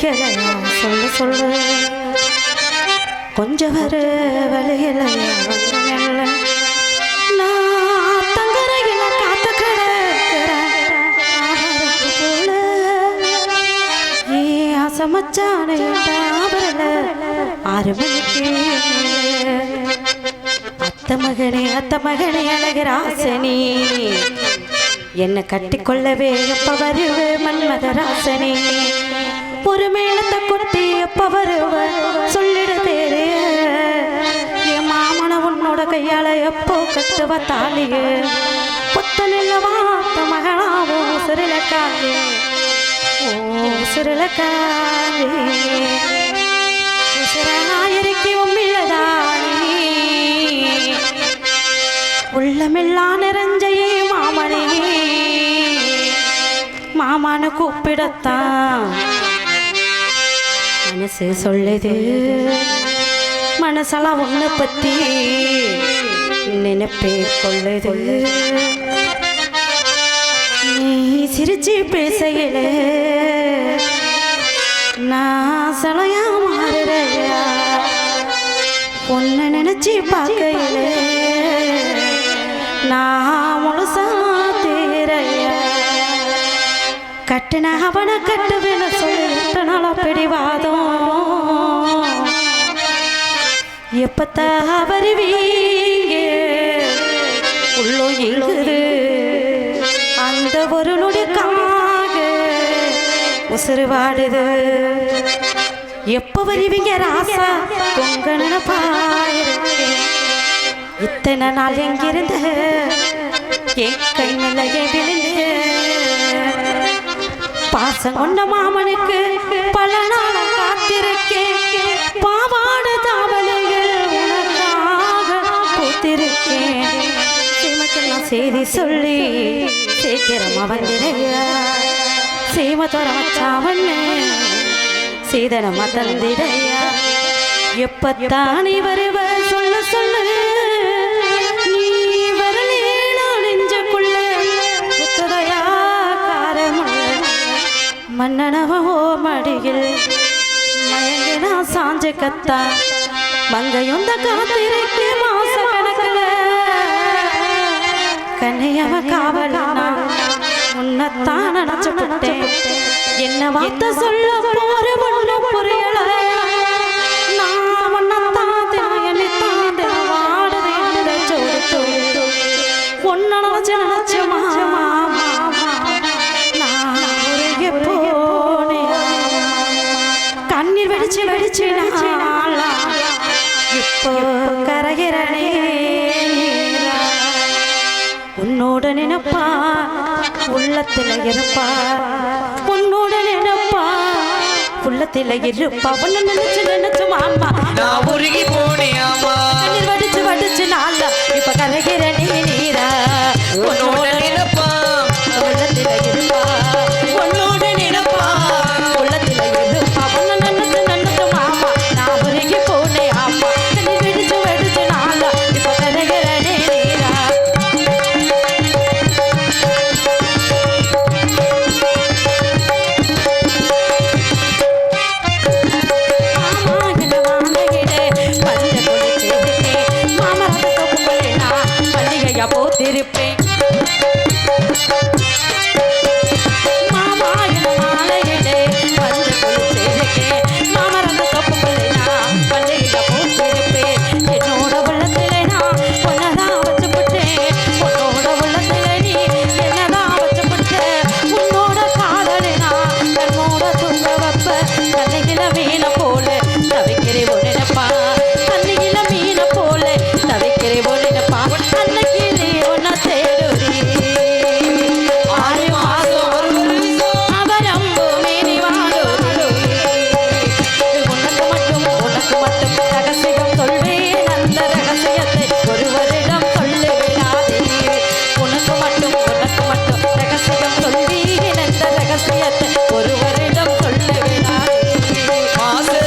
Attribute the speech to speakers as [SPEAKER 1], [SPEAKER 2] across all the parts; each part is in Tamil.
[SPEAKER 1] பிடிக்கலையா சொல்ல சொல்ல கொஞ்சம் வர வழியிலையா நான் தங்கரையில காத்து கிடக்கிறேன் போல ஏ அசமச்சானே வரல 6 மணிக்கு அத்த மகனே அழகராசனி என்னை கட்டிக்கொள்ளவே எப்ப வருவ மன்மத ராசனி ஒரு மேளத்தை கொட்டி எப்ப வருவ சொல்லிட தேரு என் மாமன உன்னோட கையால எப்போ கட்டுவ தாலிய புத்தனில்ல வாத்த மகனாவும் சிறிலக்காலே ஓ சிறிலக்காலே சிறனாயிருக்கி உம்மில்லதானே உள்ளமெல்லாம் நிறைஞ்சையே மாமனே மாமான கூப்பிடத்தான் மனசு சொல்லுது மனசெல்லாம் உன்னை பத்தி நினைப்பே கொள்ளுது நீ சிரிச்சு பேசையில நான் சலையா மாறுறையா பொண்ணை நினைச்சு பார்க்கையில நான் முழுசா தீரையா கட்டுன அவனை கட்டுவேன்னு சொல்லிட்டு நாள பிடிவாதம் எப்பத்தா வருவீங்க உள்ளோ இழுது அந்த ஒரு நொடிக்காக உசுறு வாடுது எப்ப வருவீங்க ராசா உங்க நினைப்பாயிருக்கேன் இத்தனை நாள் எங்கிருந்த என் கை நிலையை விழுந்து பாசம் கொண்ட மாமனுக்கு பல நாள் காத்திருக்கேன் பாவாடு தாவலைகள் உனக்காக பூத்திருக்கேன் சீமக்கெல்லாம் செய்தி சொல்லி சீக்கிரமா வந்துடையா சீம தோறமச்சாவண்ணு சீதனமா தந்திடையா எப்பத்தானி வருவ சொல்ல சொல்லு நீ வரலேனா நெஞ்சக்குள்ள புத்ததையா காரமுள்ள மன்னனவோ மடியில் மயங்கினா சாஞ்சு கத்தா மங்கையொந்த காத்திருக்க மாச கணக்குல கண்ணையவ காவலனா உன்னத்தான் நினைச்சு விட்டேன் என்ன வார்த்தை சொல்ல போற ஒண்ணு புரியல நான் உன்னத்தான் என்னைத்தான் வாடுது இந்த ஜோடு ஒன்ன நினைச்சு நான் உருகி போனேன் கண்ணீர் வெடிச்சு வெடிச்சு இப்போ கரைகிறனே உன்னோட நினைப்பா உள்ளத்துல இருப்பா உன்னோட நினைப்பா உள்ளத்துல இருப்பா உன்ன நினைச்சு மாமா
[SPEAKER 2] நான் உருகி போனேன் ஆமா
[SPEAKER 1] கண்ணீர் வடிச்சு வடிச்சு நாள இப்ப கரைகிறனே நீரா
[SPEAKER 2] உன்னோட நினைப்பா
[SPEAKER 1] உள்ளத்துல இருப்பா உன்னோட நினைப்பா உள்ளத்துல இருப்பா உன்ன நினைச்சு மாமா நான் உருகி போனேன் ஆமா கண்ணீர் வடிச்சு வடிச்சு நாள இப்ப கரைகிறனே நீரா போத்திருப்பேன் மாமா என மாலையிலே வந்து கொடுத்திருக்கேன் மாமரந்த தப்புக்களை நான் பள்ளியில போத்திருப்பேன் என்னோட உள்ளத்திலே நான் உன்னதான் வச்சுப்பட்டேன் உன்னோட உள்ளத்திலே நீ என்னதான் வச்சுப்பட்டேன் உன்னோட காதலை நான் கண்ணோட தூங்க வைப்ப கண்ணையில மீன போல தவிக்கிறே ஒன்னினப்பா கண்ணையில மீன போல தவிக்கிறே ஒன்னினப்பா அன்னைக்கு நீ ஒன்ன தேடுறீ
[SPEAKER 2] ஆசை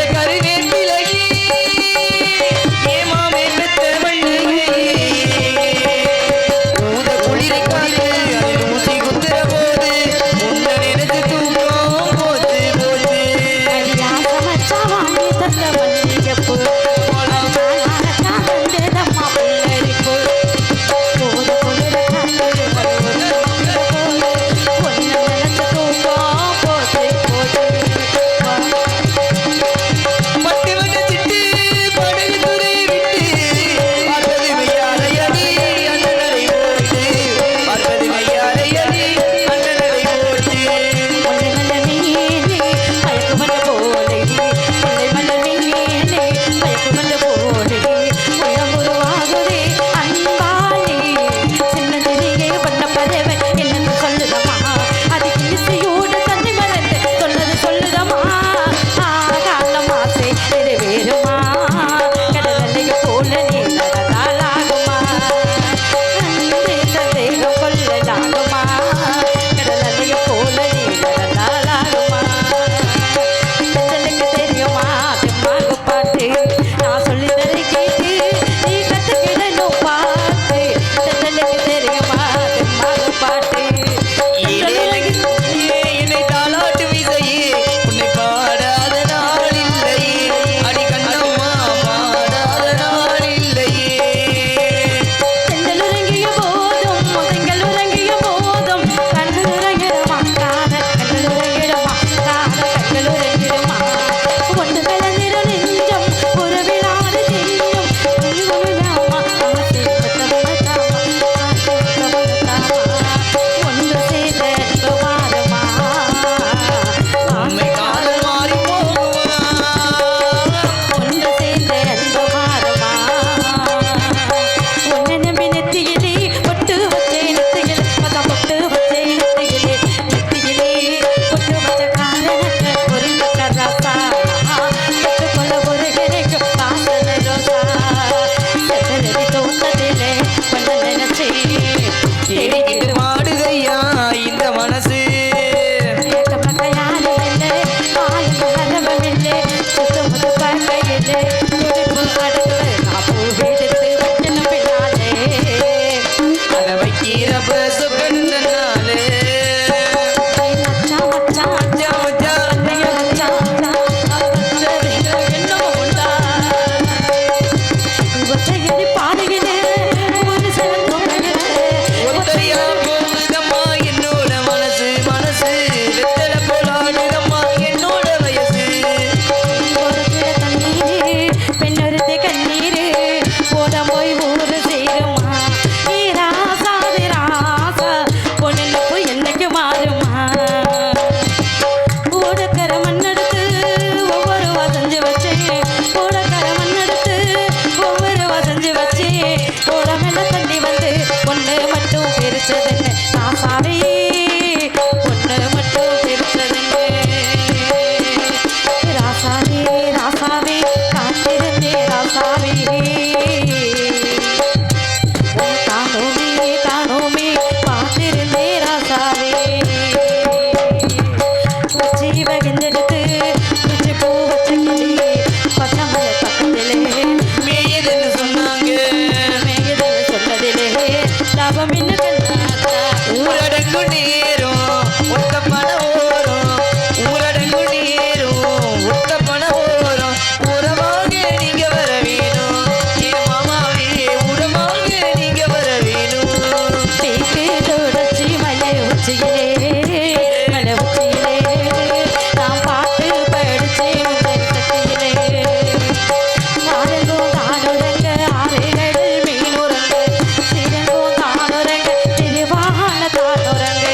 [SPEAKER 1] வகிந்தெடுத்து பிச்சு பூ வச்ச கிளி பச்சமலை பக்கத்திலே
[SPEAKER 2] மேயதுன்னு சொன்னாங்க
[SPEAKER 1] மேகதல் சொன்னதிலே லாபம் இன்னும் கண்ணாத்தா
[SPEAKER 2] ஊரடங்கு நேரம் ஒத்த பணம் ஓரம் ஊரடங்கு நேரம் ஒத்த பணம் ஓரம் உறவாக நீங்க வர வேணும் என் மாமாவே உறவாக நீங்க வர வேணும்
[SPEAKER 1] தேக்கு தொடர்ச்சி மலை உச்சியிலே மலை உச்சியிலே நான் பாட்டு படிச்சு உங்கள் சக்தியிலே ஆரங்கும் தானுறங்க ஆறுகளில் மீனுறங்க சிறங்கும் தானுறங்க திருவான தானுறங்க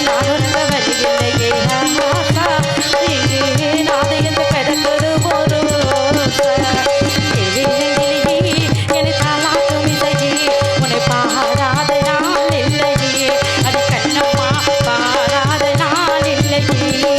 [SPEAKER 1] நானுறங்க வருகில்லையே ஆசா இங்கே நாதையந்து கிடக்குது ஒரு என்னை தாளாட்டும் இசையே உன்னை பாராத நாள் இல்லையே அது கண்ணம்மா பாராத நாள் இல்லையே